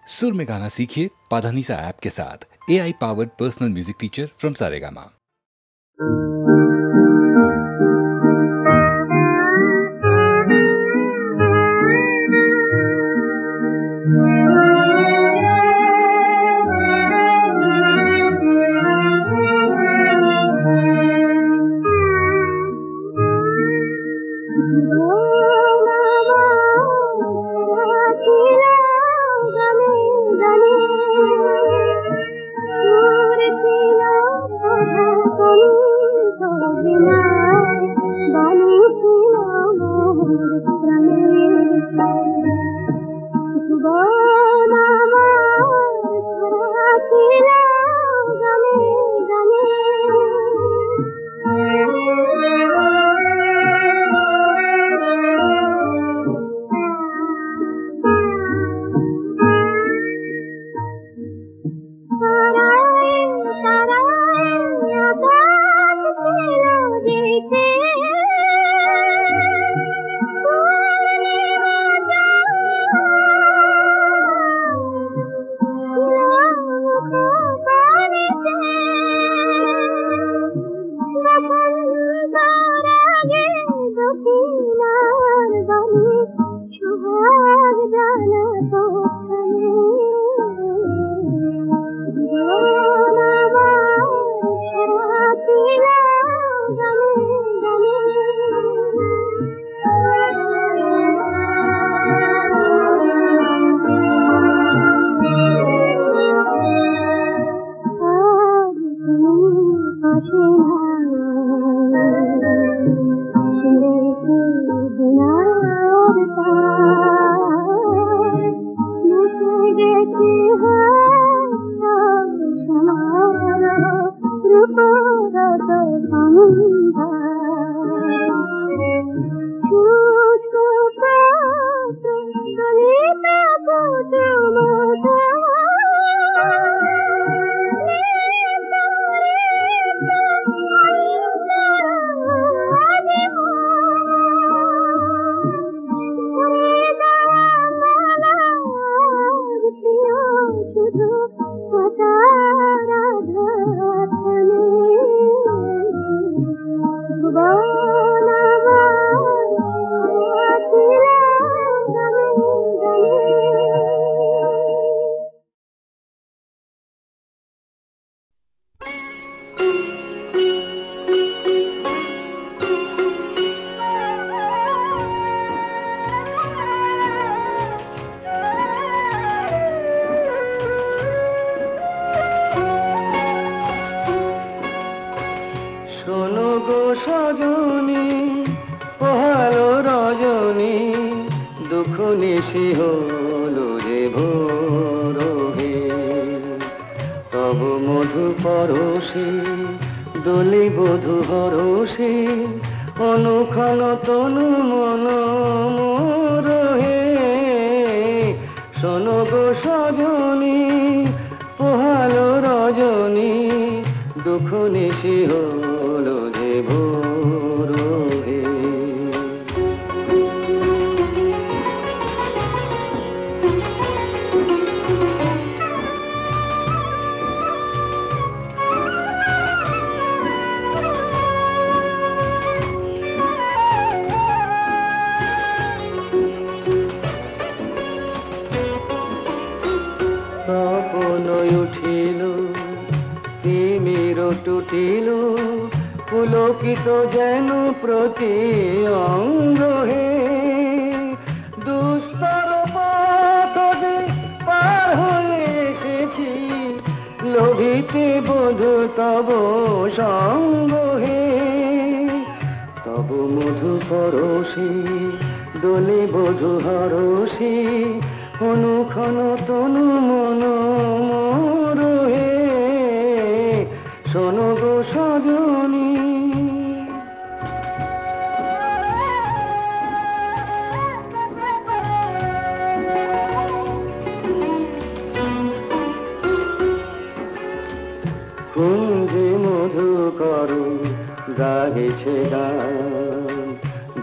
सुर में गाना सीखिए पाधानीसा ऐप के साथ। AI powered personal music teacher from Saregama.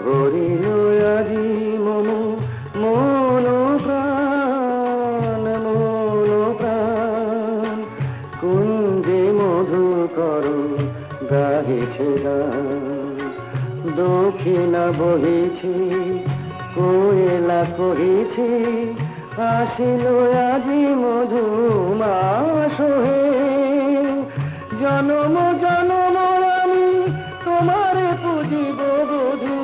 ভরিল আজি মম মন প্রাণ গেছে গান, দক্ষিণা বহিছে কোয়েলা কহিছে, আসিল আজি মধুমাস হে। জনম জনম আমি তোমারে পুজিব বধূ,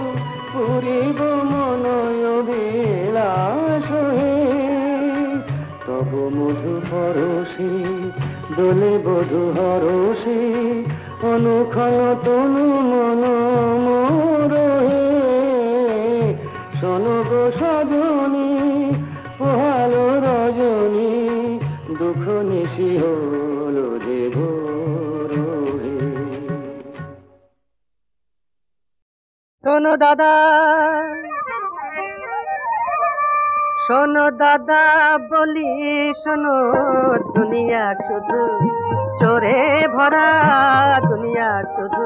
পুরিব মনয় বিলাস হে। তব মধু পরশে দোলে বধূ হরষে, অনুক্ষণ তনু মন মোর হে। শোনো গো সজনী পোহালো রজনী, দুঃখ নিশি হলো যে ভোর হে। শোনো দাদা, শোনো দাদা বলি শোনো, দুনিয়া শুধু চোরে ভরা, দুনিয়া শুধু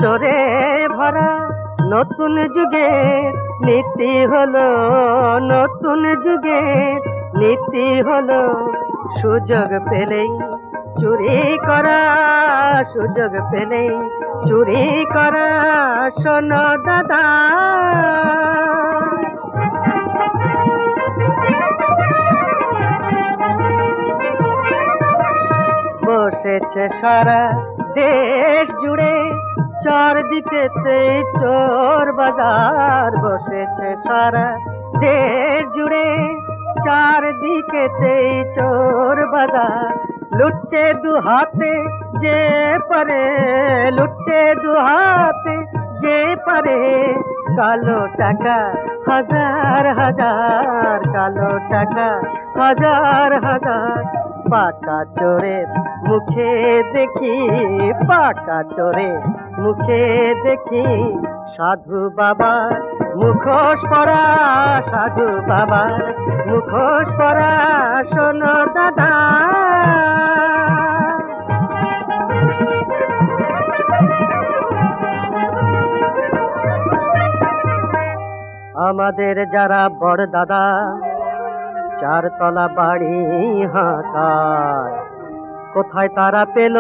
চোরে ভরা। নতুন যুগের নীতি হলো, নতুন যুগের নীতি হলো, সুযোগ পেলেই চুরি করা, সুযোগ পেলেই চুরি করা। শোনো দাদা, বসেছে সারা দেশ জুড়ে, চারদিকেতেই চোর বাজার। বসেছে সারা দেশ জুড়ে, চারদিকেতেই চোর বাজার। লুটছে দু হাতে যে পারে, লুটছে দু হাতে যে পারে। কালো টাকা হাজার হাজার, কালো টাকা হাজার হাজার। পাকা চোরের মুখে দেখি, পাকা চোরের মুখে দেখি, সাধু বাবা মুখোশ পরা, সাধু বাবা মুখোশ পরা। শোনো দাদা, আমাদের যারা বড় দাদা চারতলা বাড়ি হাঁকায়, কোথায় তারা পেল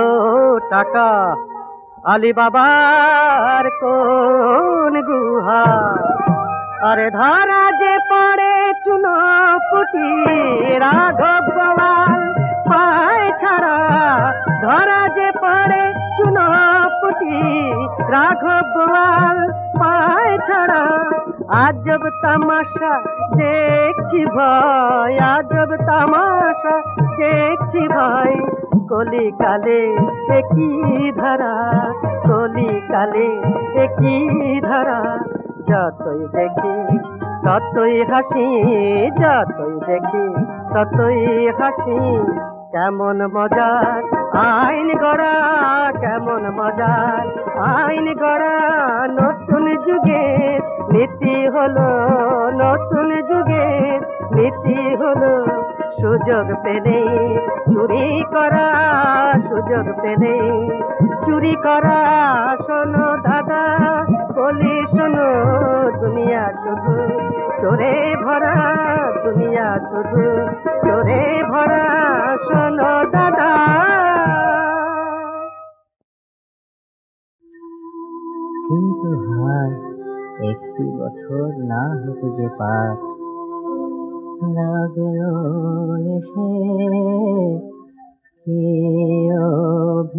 টাকা? আলী বাবার কোন গুহা? আরে ধরা যে পড়ে চুনোপুটি, রাঘব বোয়াল পায় ছাড়া। ধরা যে পড়ে চুনোপুটি, রাঘব বোয়াল পায় ছাড়া। আজব তামাশা দেখছি ভাই, আজব তামাশা দেখছি ভাই। কলিকালে একই ধারা, কলিকালে একই ধারা। যতই দেখি ততই হাসি, যতই দেখি ততই হাসি। কেমন মজার আইন গড়া, কেমন মজার আইন গড়া। নতুন যুগের নীতি হলো, নতুন যুগের নীতি হলো, সুযোগ পেলে চুরি করা, সুযোগ পেলে চুরি করা। শোনো দাদা বলি শোনো, দুনিয়া শুধু চোরে ভরা, দুনিয়া শুধু চোরে ভরা। শোনো দাদা, কিন্তু হায় একটি বছর না হতে যে পার, লাগল এসে কি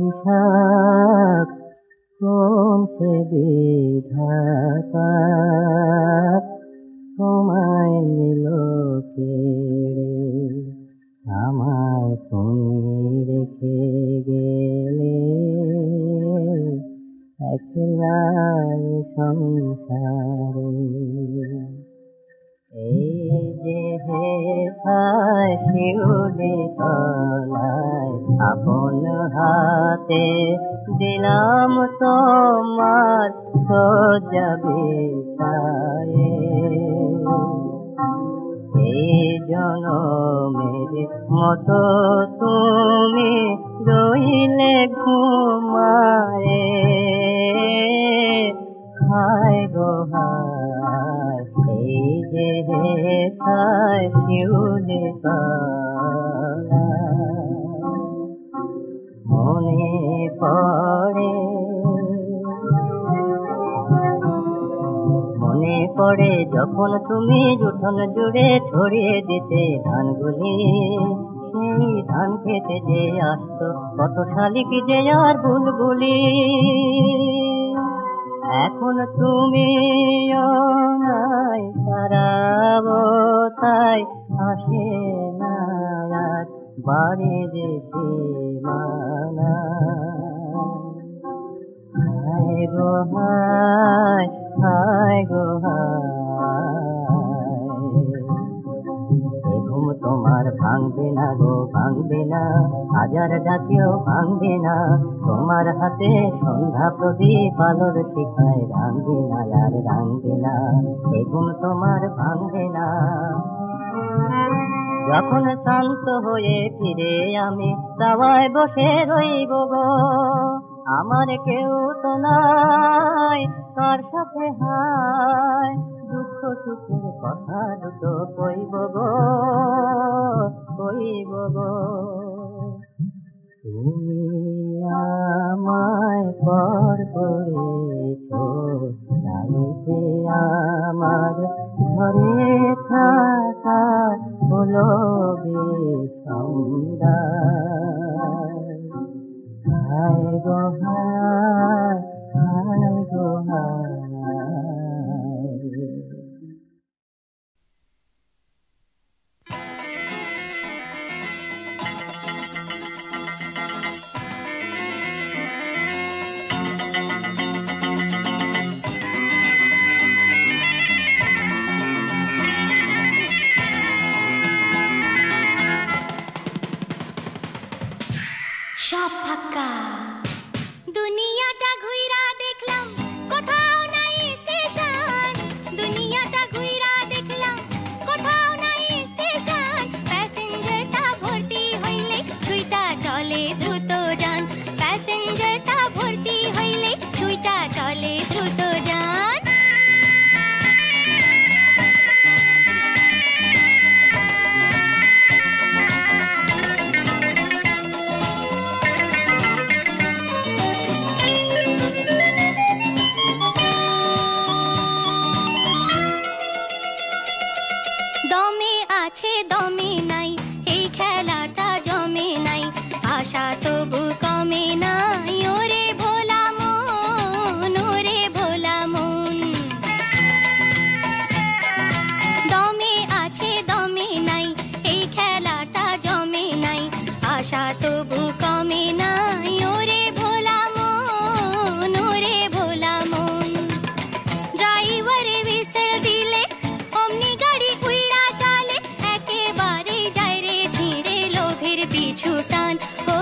অভিশাপ, কোন সে বিধাতা তোমায় নিল কেড়ে। আমায় তুমি রেখে গেলে একলা সংসারে। এই যে হে পায় শিউলি তলায়, আপন হাতে দিলাম তোমার সোজা বিছায়ে। এই জনমের মতো তুমি রইলে ঘুমায়ে। হায় গো হায়, এই যে হেথায় শিউলি তলায়। মনে পড়ে পড়ে যখন তুমি উঠোন জুড়ে ছড়িয়ে দিতে ধানগুলি, সেই ধান খেতে যে আসতো কত শালিক যে আর বুলবুলি। এখন তুমি নাই, তারাবো তাই আসে না আর বাড়ির সীমানা। হায় গো হায়, হায় গো হায়, এ ঘুম তোমার ভাঙবে না গো, ভাঙবে না, হাজার ডাকেও ভাঙবে না। তোমার হাতে সন্ধ্যা প্রদীপ আলোর শিখায় রাঙবে না আর রাঙবে না, এ ঘুম তোমার ভাঙবে না। যখন শান্ত হয়ে ফিরে আমি দাওয়ায় বসে রইব গো, আমার কেউ তো নাই, কার সাথে হায় দুঃখ সুখের কথা দুটো কইব গো, কইব গো। তুমি আমায় পর করেছো, তাই যে আমার ঘরে থাকা হলো বেসন্ধান। হায় গো হায়, হায় গো হায়। সব ফাঁকা, দুনিয়াটা ঘুইরা দেখলাম কোথাও নাই স্টেশন, দুনিয়াটা ঘুইরা দেখলাম কোথাও নাই স্টেশন। প্যাসেঞ্জারটা ভর্তি হইলে সুইটা চলে দ্রুত যান, প্যাসেঞ্জারটা ভর্তি হইলে সুইটা চলে দ্রুত যান। দমে আছে দমে নাই, এই খেলাটা জমে নাই, আশা তবু কমে নাই, ওরে ভোলা মন, ওরে ভোলা মন। দমে আছে দমে নাই, এই খেলাটা জমে নাই, আশা তবু কমে নাই, ওরে ভোলা মন, ওরে ভোলা মন। ড্রাইভারে হুইসেল দিলে অমনি গাড়ি উইড়া চলে, একেবারে যায় রে ছিঁড়ে লোভের পিছু টান, ও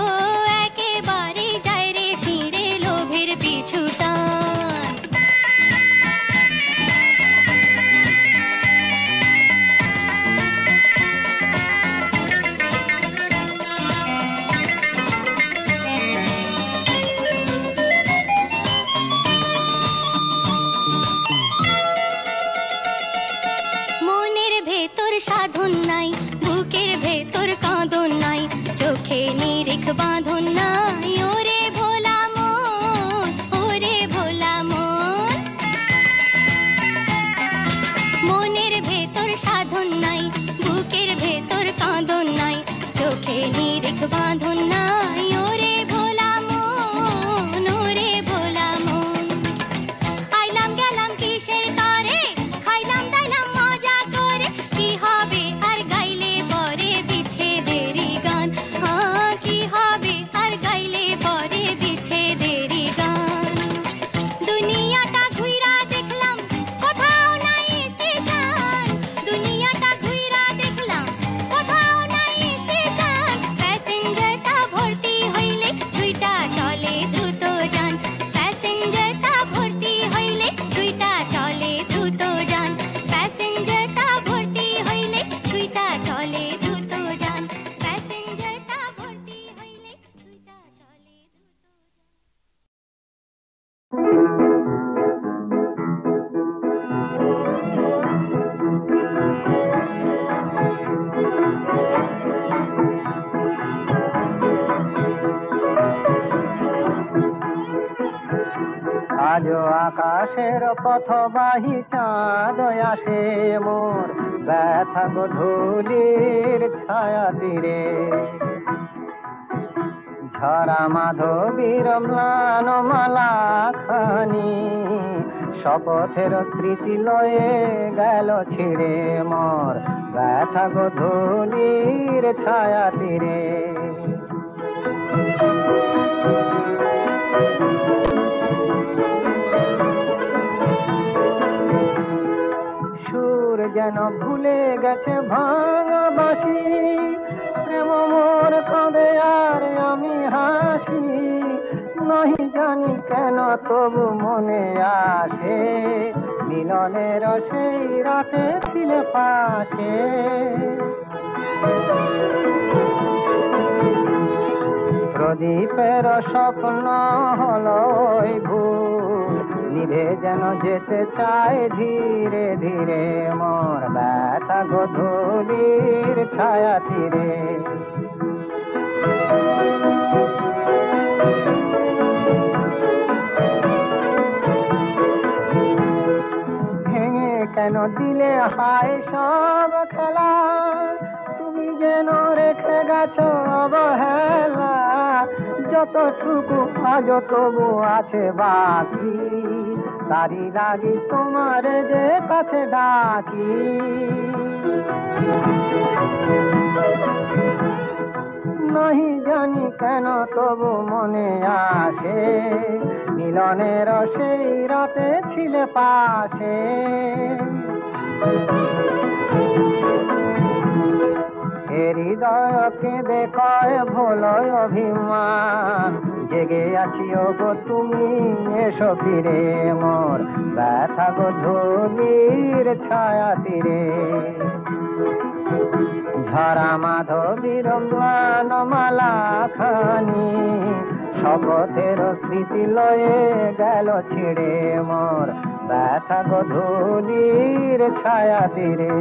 একেবারে যায় রে ছিঁড়ে লোভের পিছু টান। মনের ভেতর সাধন নাই, বুকের ভেতর কাঁদন নাই, চোখে নিরিখ বাঁধন নাই, ওরে ভোলা মন, ওরে ভোলা মন। মনের ভেতর সাধন নাই, বুকের ভেতর কাঁদন নাই, চোখে নিরিখ বাঁধন নাই, ওরে ভোলা মন, ওরে ভোলা মন। আইলাম গেলাম কিসের তরে, খাইলাম দাইলাম মজা করে, কি হবে আর গাইলে পরে বিচ্ছেদেরই গান, হ্যাঁ কি হবে আর গাইলে পরে বিচ্ছেদেরই গান। দুনিয়াটা ঘুইরা দেখলাম কোথাও নাই স্টেশন, দুনিয়াটা ঘুইরা দেখলাম কোথাও নাই স্টেশন। প্যাসেঞ্জারটা আজও আকাশের পথবাহী চাঁদ আসে মোর ব্যথা গধূলির ছায়া তীরে ঝরা মাধবীর ম্লান মালা খানি শপথের স্মৃতি লয়ে গেল ছিড়ে মোর ব্যথা গধূলির ছায়া তীরে সুর যেন ভুলে গেছে ভাঙা বাঁশি প্রেম মোর কাঁদে আর আমি হাসি নহি জানি কেন তবু মনে আসে মিলনের সেই রাতে ছিলে পাশে প্রদীপের স্বপ্ন হলো ভুল নিভে যেন যেতে চায় ধীরে ধীরে মোর ব্যথা গধূলির ছায়া তীরে ভেঙে কেন দিলে হায় সব খেলা তুমি যেন রেখে গেছো অবহেলা যতটুকু আজ তবু আছে বাকি তারি লাগি তোমার যে কাছে ডাকি নহি জানি কেন তবু মনে আসে মিলনের সেই রাতে ছিলে পাশে হৃদয় কেঁদে কয় ভোলয় অভিমান জেগে আছি গো তুমি এসো ফিরে মোর ব্যথা গধূলির ছায়া তীরে ঝরা মাধবীর ম্লান মালা খানি শপথের স্মৃতি লয়ে গেল ছিড়ে মোর ব্যথা গধূলির ছায়া তীরে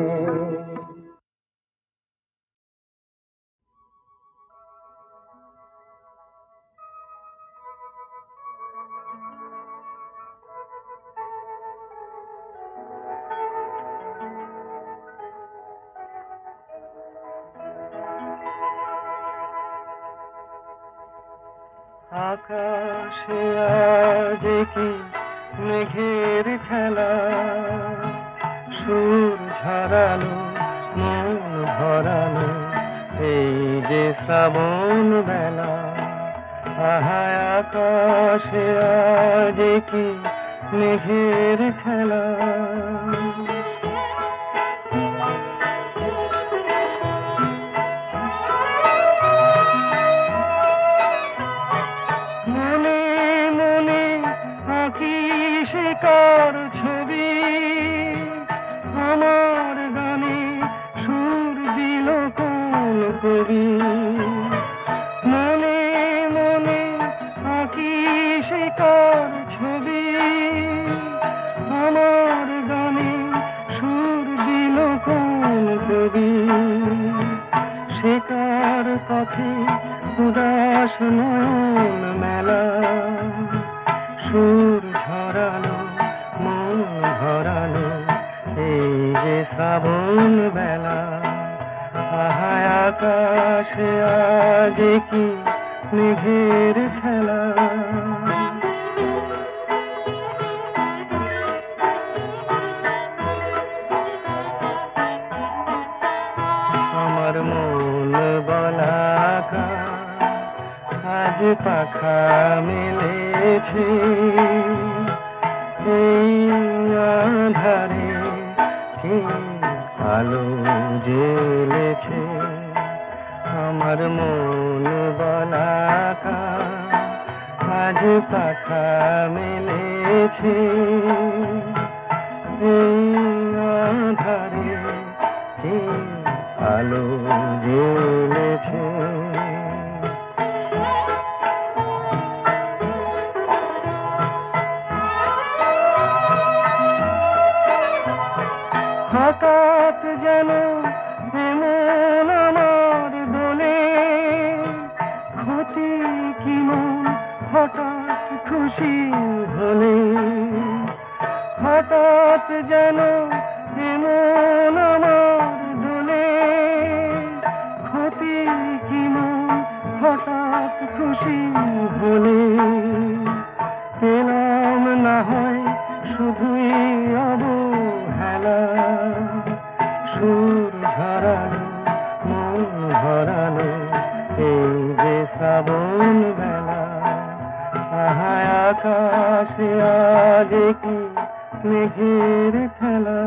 আকাশে আজ কি মেঘের খেলা সুর ঝরালো মন ভরালো এই যে শ্রাবণ বেলা আহা আকাশে আজ কি মেঘের খেলা কার ছবি আমার গানে সুর দিল কোন কবি মনে মনে আঁকি সে কার ছবি আমার গানে সুর দিল কোন কবি সে কার পথে উদাস নয়ন মেলা সুর ঝরালো মন ভরালো এই যে শ্রাবণ বেলা আহা আকাশে আজ কি মেঘের খেলা আমার মন বলা আজ পাখা মেলেছে এই আধারে কি আলো জ্বলেছে আমার মন বলা আজ পাখা মেলেছে এই আধারে কি আলো জ্বলেছে হঠাৎ যেন এমন আমার দোলে ক্ষতি কি মন হঠাৎ খুশি হলে হঠাৎ যেন এমন আমার দোলে ক্ষতি কিমন হঠাৎ খুশি হলে পেলাম না হয় শুধুই অবহেলা সুর ঝরানো মন ভরানো এই যে শ্রাবণ বেলা আহায় আকাশে আজ কি মেঘের খেলা